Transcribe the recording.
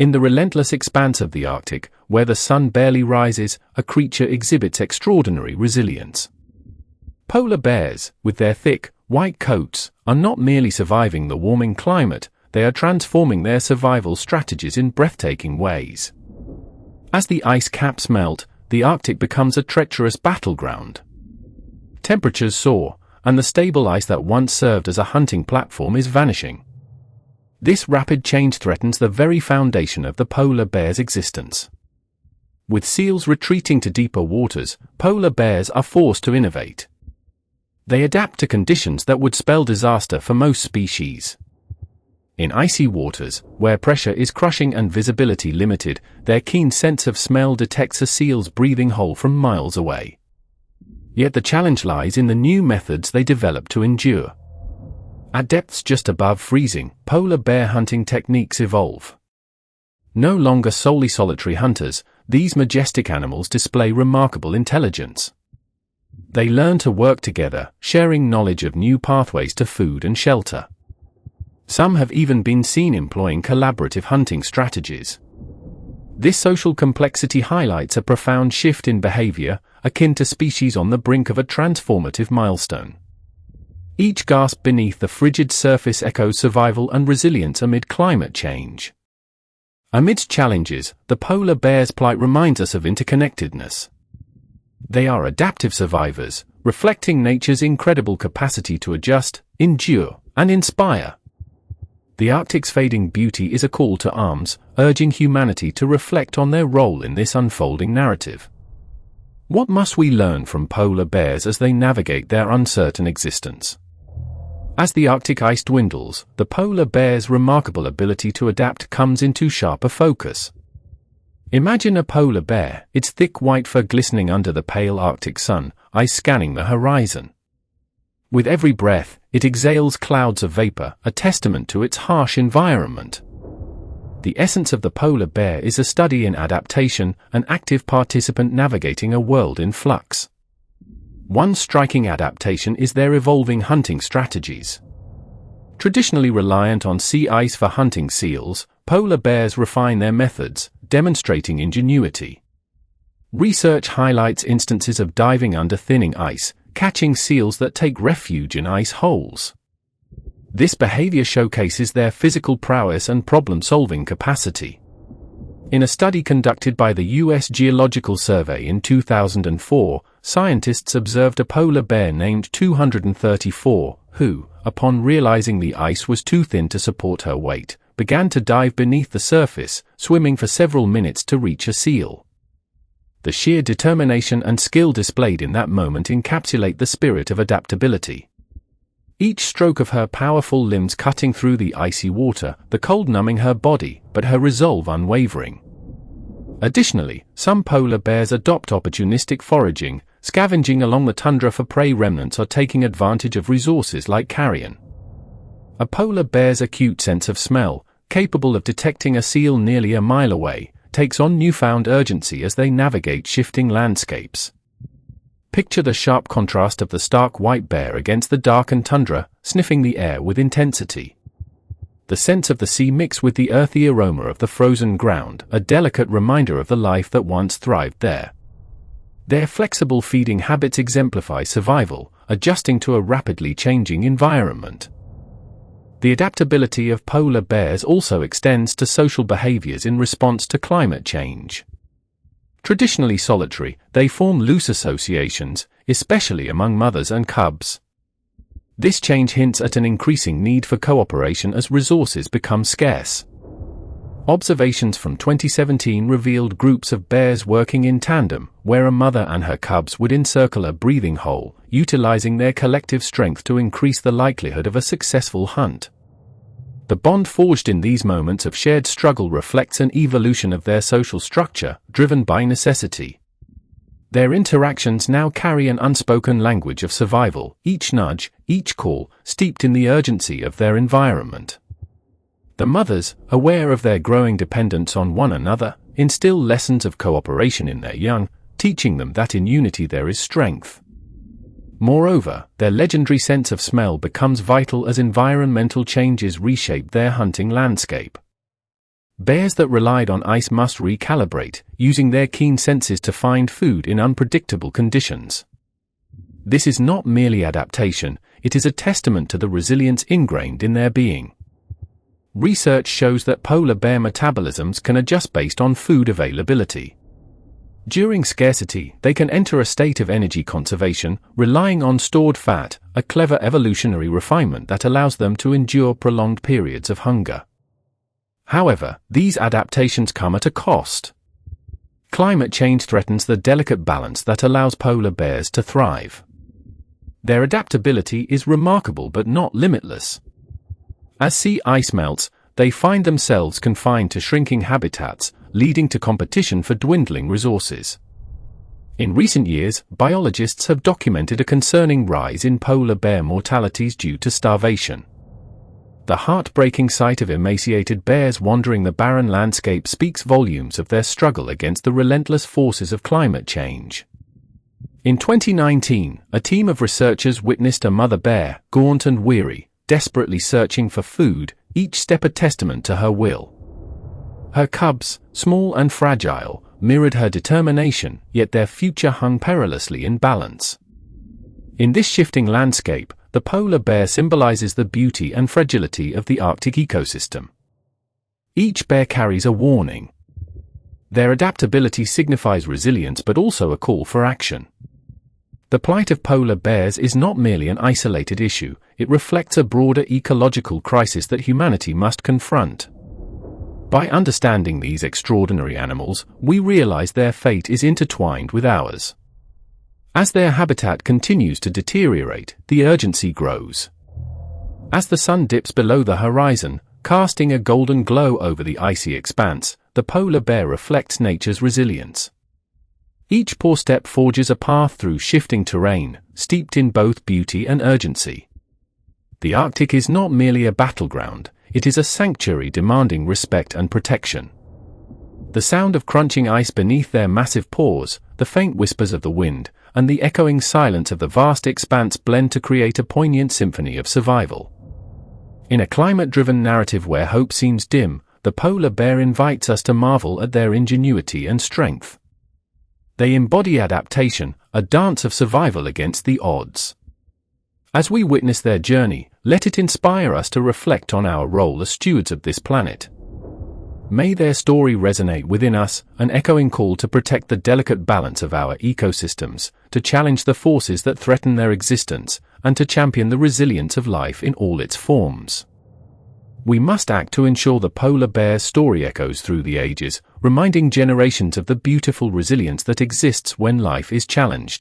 In the relentless expanse of the Arctic, where the sun barely rises, a creature exhibits extraordinary resilience. Polar bears, with their thick, white coats, are not merely surviving the warming climate, they are transforming their survival strategies in breathtaking ways. As the ice caps melt, the Arctic becomes a treacherous battleground. Temperatures soar, and the stable ice that once served as a hunting platform is vanishing. This rapid change threatens the very foundation of the polar bear's existence. With seals retreating to deeper waters, polar bears are forced to innovate. They adapt to conditions that would spell disaster for most species. In icy waters, where pressure is crushing and visibility limited, their keen sense of smell detects a seal's breathing hole from miles away. Yet the challenge lies in the new methods they develop to endure. At depths just above freezing, polar bear hunting techniques evolve. No longer solely solitary hunters, these majestic animals display remarkable intelligence. They learn to work together, sharing knowledge of new pathways to food and shelter. Some have even been seen employing collaborative hunting strategies. This social complexity highlights a profound shift in behavior, akin to species on the brink of a transformative milestone. Each gasp beneath the frigid surface echoes survival and resilience amid climate change. Amidst challenges, the polar bear's plight reminds us of interconnectedness. They are adaptive survivors, reflecting nature's incredible capacity to adjust, endure, and inspire. The Arctic's fading beauty is a call to arms, urging humanity to reflect on their role in this unfolding narrative. What must we learn from polar bears as they navigate their uncertain existence? As the Arctic ice dwindles, the polar bear's remarkable ability to adapt comes into sharper focus. Imagine a polar bear, its thick white fur glistening under the pale Arctic sun, eyes scanning the horizon. With every breath, it exhales clouds of vapor, a testament to its harsh environment. The essence of the polar bear is a study in adaptation, an active participant navigating a world in flux. One striking adaptation is their evolving hunting strategies. Traditionally reliant on sea ice for hunting seals, polar bears refine their methods, demonstrating ingenuity. Research highlights instances of diving under thinning ice, catching seals that take refuge in ice holes. This behavior showcases their physical prowess and problem-solving capacity. In a study conducted by the U.S. Geological Survey in 2004, scientists observed a polar bear named 234, who, upon realizing the ice was too thin to support her weight, began to dive beneath the surface, swimming for several minutes to reach a seal. The sheer determination and skill displayed in that moment encapsulate the spirit of adaptability. Each stroke of her powerful limbs cutting through the icy water, the cold numbing her body, but her resolve unwavering. Additionally, some polar bears adopt opportunistic foraging, scavenging along the tundra for prey remnants or taking advantage of resources like carrion. A polar bear's acute sense of smell, capable of detecting a seal nearly a mile away, takes on newfound urgency as they navigate shifting landscapes. Picture the sharp contrast of the stark white bear against the darkened tundra, sniffing the air with intensity. The scents of the sea mix with the earthy aroma of the frozen ground, a delicate reminder of the life that once thrived there. Their flexible feeding habits exemplify survival, adjusting to a rapidly changing environment. The adaptability of polar bears also extends to social behaviors in response to climate change. Traditionally solitary, they form loose associations, especially among mothers and cubs. This change hints at an increasing need for cooperation as resources become scarce. Observations from 2017 revealed groups of bears working in tandem, where a mother and her cubs would encircle a breathing hole, utilizing their collective strength to increase the likelihood of a successful hunt. The bond forged in these moments of shared struggle reflects an evolution of their social structure, driven by necessity. Their interactions now carry an unspoken language of survival, each nudge, each call, steeped in the urgency of their environment. The mothers, aware of their growing dependence on one another, instill lessons of cooperation in their young, teaching them that in unity there is strength. Moreover, their legendary sense of smell becomes vital as environmental changes reshape their hunting landscape. bears that relied on ice must recalibrate, using their keen senses to find food in unpredictable conditions. This is not merely adaptation, it is a testament to the resilience ingrained in their being. Research shows that polar bear metabolisms can adjust based on food availability. During scarcity, they can enter a state of energy conservation, relying on stored fat, a clever evolutionary refinement that allows them to endure prolonged periods of hunger. However, these adaptations come at a cost. Climate change threatens the delicate balance that allows polar bears to thrive. Their adaptability is remarkable but not limitless. As sea ice melts, they find themselves confined to shrinking habitats, leading to competition for dwindling resources. In recent years, biologists have documented a concerning rise in polar bear mortalities due to starvation. The heartbreaking sight of emaciated bears wandering the barren landscape speaks volumes of their struggle against the relentless forces of climate change. In 2019, a team of researchers witnessed a mother bear, gaunt and weary, desperately searching for food, each step a testament to her will. Her cubs, small and fragile, mirrored her determination, yet their future hung perilously in balance. In this shifting landscape, the polar bear symbolizes the beauty and fragility of the Arctic ecosystem. Each bear carries a warning. Their adaptability signifies resilience but also a call for action. The plight of polar bears is not merely an isolated issue, it reflects a broader ecological crisis that humanity must confront. By understanding these extraordinary animals, we realize their fate is intertwined with ours. As their habitat continues to deteriorate, the urgency grows. As the sun dips below the horizon, casting a golden glow over the icy expanse, the polar bear reflects nature's resilience. Each poor step forges a path through shifting terrain, steeped in both beauty and urgency. The Arctic is not merely a battleground, it is a sanctuary demanding respect and protection. The sound of crunching ice beneath their massive paws, the faint whispers of the wind, and the echoing silence of the vast expanse blend to create a poignant symphony of survival. In a climate-driven narrative where hope seems dim, the polar bear invites us to marvel at their ingenuity and strength. They embody adaptation, a dance of survival against the odds. As we witness their journey, let it inspire us to reflect on our role as stewards of this planet. May their story resonate within us, an echoing call to protect the delicate balance of our ecosystems, to challenge the forces that threaten their existence, and to champion the resilience of life in all its forms. We must act to ensure the polar bear's story echoes through the ages, reminding generations of the beautiful resilience that exists when life is challenged.